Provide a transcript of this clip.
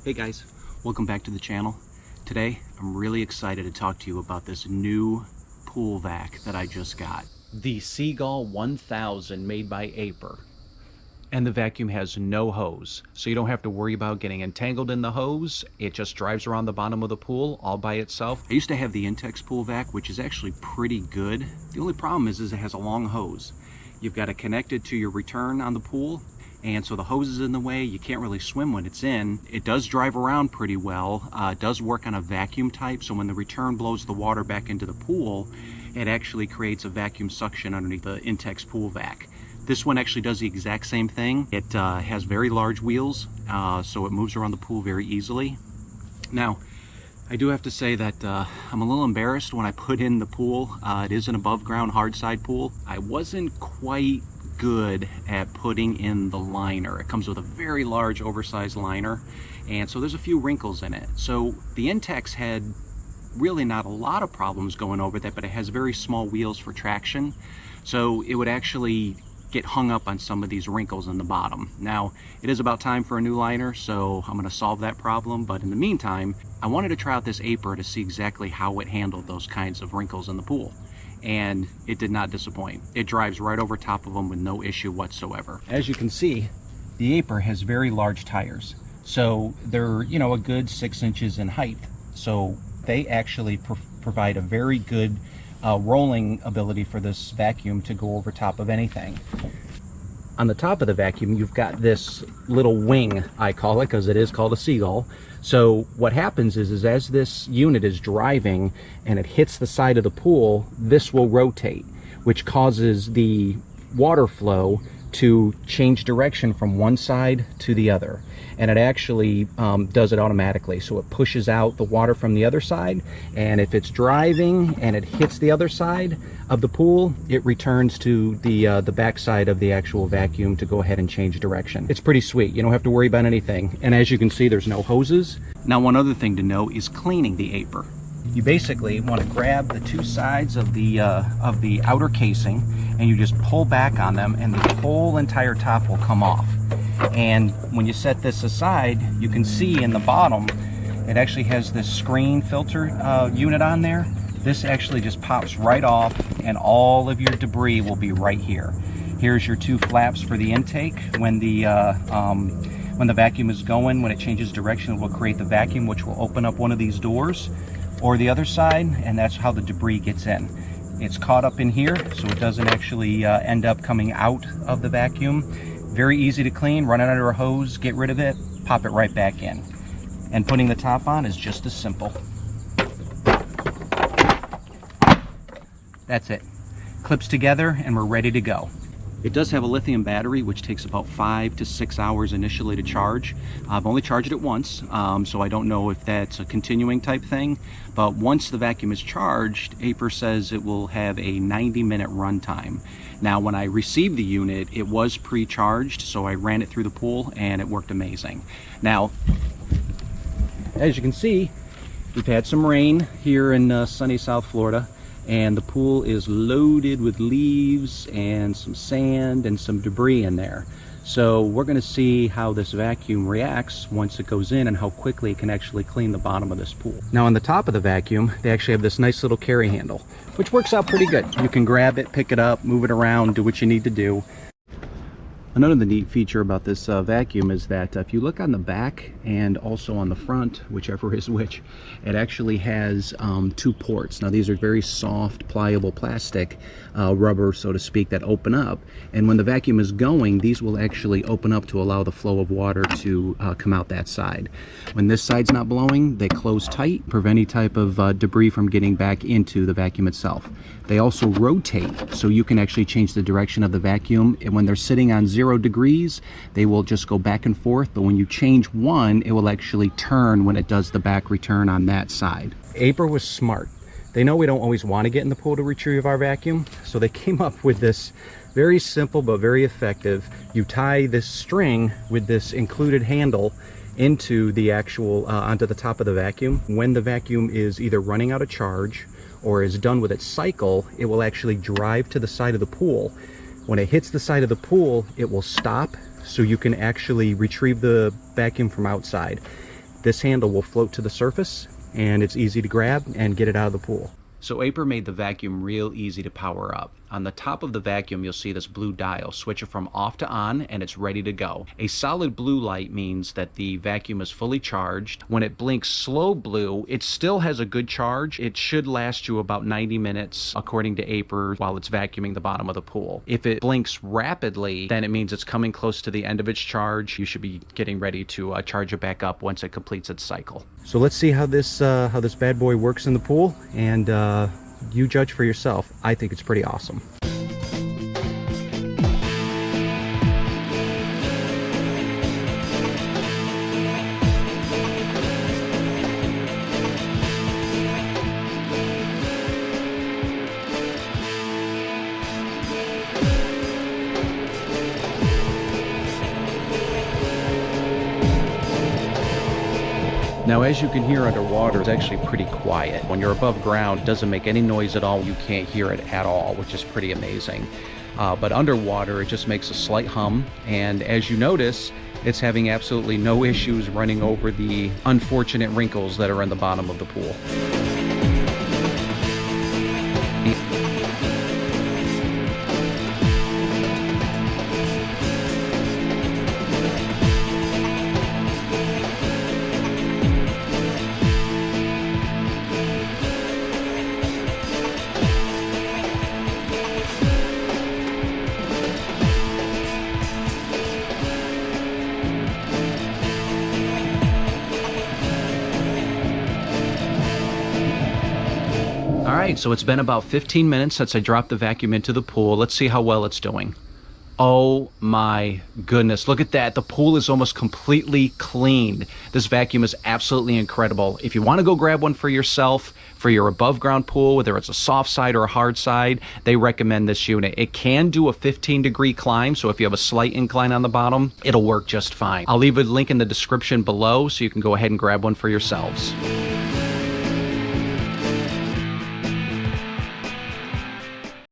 Hey guys, welcome back to the channel. Today I'm really excited to talk to you about this new pool vac that I just got. The Seagull 1000 made by Aiper. And the vacuum has no hose, so you don't have to worry about getting entangled in the hose. It just drives around the bottom of the pool all by itself. I used to have the Intex pool vac, which is actually pretty good. The only problem is it has a long hose. You've got to connect it to your return on the pool, and so the hose is in the way. You can't really swim when it's in. It does drive around pretty well. It does work on a vacuum type, so when the return blows the water back into the pool, it actually creates a vacuum suction underneath the Intex pool vac. This one actually does the exact same thing. It has very large wheels, so it moves around the pool very easily. Now, I do have to say that I'm a little embarrassed when I put in the pool. It is an above ground hard side pool. I wasn't quite good at putting in the liner. It comes with a very large oversized liner, and so there's a few wrinkles in it. So the Intex had really not a lot of problems going over that, but it has very small wheels for traction, so it would actually get hung up on some of these wrinkles in the bottom. Now, it is about time for a new liner, so I'm going to solve that problem, but in the meantime, I wanted to try out this Aiper to see exactly how it handled those kinds of wrinkles in the pool. And it did not disappoint. It drives right over top of them with no issue whatsoever. As you can see, the Aiper has very large tires. So they're, a good 6 inches in height. So they actually provide a very good rolling ability for this vacuum to go over top of anything. On the top of the vacuum, you've got this little wing, I call it, because it is called a Seagull. So what happens is as this unit is driving and it hits the side of the pool, this will rotate, which causes the water flow to change direction from one side to the other. And it actually does it automatically. So it pushes out the water from the other side, and if it's driving and it hits the other side of the pool, it returns to the back side of the actual vacuum to go ahead and change direction. It's pretty sweet. You don't have to worry about anything. And as you can see, there's no hoses. Now, one other thing to know is cleaning the Aiper. You basically want to grab the two sides of the outer casing, and you just pull back on them, and the whole entire top will come off. And when you set this aside, you can see in the bottom, it actually has this screen filter unit on there. This actually just pops right off, and all of your debris will be right here. Here's your two flaps for the intake. When the vacuum is going, when it changes direction, it will create the vacuum, which will open up one of these doors or the other side, and that's how the debris gets in. It's caught up in here, so it doesn't actually end up coming out of the vacuum. Very easy to clean. Run it under a hose, get rid of it, pop it right back in. And putting the top on is just as simple. That's it. Clips together and we're ready to go. It does have a lithium battery, which takes about 5 to 6 hours initially to charge. I've only charged it once, so I don't know if that's a continuing type thing. But once the vacuum is charged, Aiper says it will have a 90-minute run time. Now, when I received the unit, it was pre-charged, so I ran it through the pool and it worked amazing. Now, as you can see, we've had some rain here in sunny South Florida, and the pool is loaded with leaves and some sand and some debris in there. So we're going to see how this vacuum reacts once it goes in and how quickly it can actually clean the bottom of this pool. Now, on the top of the vacuum, they actually have this nice little carry handle, which works out pretty good. You can grab it, pick it up, move it around, do what you need to do. Another neat feature about this vacuum is that if you look on the back and also on the front, whichever is which, it actually has 2 ports. Now, these are very soft, pliable plastic, rubber, so to speak, that open up. And when the vacuum is going, these will actually open up to allow the flow of water to come out that side. When this side's not blowing, they close tight, prevent any type of debris from getting back into the vacuum itself. They also rotate, so you can actually change the direction of the vacuum. And when they're sitting on 0 degrees, they will just go back and forth. But when you change one, it will actually turn when it does the back return on that side. Aiper was smart. They know we don't always want to get in the pool to retrieve our vacuum, so they came up with this very simple but very effective. You tie this string with this included handle into the actual onto the top of the vacuum. When the vacuum is either running out of charge or is done with its cycle, it will actually drive to the side of the pool. When it hits the side of the pool, it will stop, so you can actually retrieve the vacuum from outside. this handle will float to the surface, and it's easy to grab and get it out of the pool. So Aiper made the vacuum real easy to power up. On the top of the vacuum, you'll see this blue dial. Switch it from off to on, and it's ready to go. A solid blue light means that the vacuum is fully charged. When it blinks slow blue, it still has a good charge. It should last you about 90 minutes, according to Aiper, while it's vacuuming the bottom of the pool. If it blinks rapidly, then it means it's coming close to the end of its charge. You should be getting ready to charge it back up once it completes its cycle. So let's see how this bad boy works in the pool, and you judge for yourself. I think it's pretty awesome. Now, as you can hear underwater, it's actually pretty quiet. When you're above ground, it doesn't make any noise at all. You can't hear it at all, which is pretty amazing. But underwater, it just makes a slight hum. And as you notice, it's having absolutely no issues running over the unfortunate wrinkles that are in the bottom of the pool. Alright, so it's been about 15 minutes since I dropped the vacuum into the pool. Let's see how well it's doing. Oh my goodness, look at that. The pool is almost completely cleaned. This vacuum is absolutely incredible. If you want to go grab one for yourself, for your above ground pool, whether it's a soft side or a hard side, they recommend this unit. It can do a 15-degree climb, so if you have a slight incline on the bottom, it'll work just fine. I'll leave a link in the description below so you can go ahead and grab one for yourselves.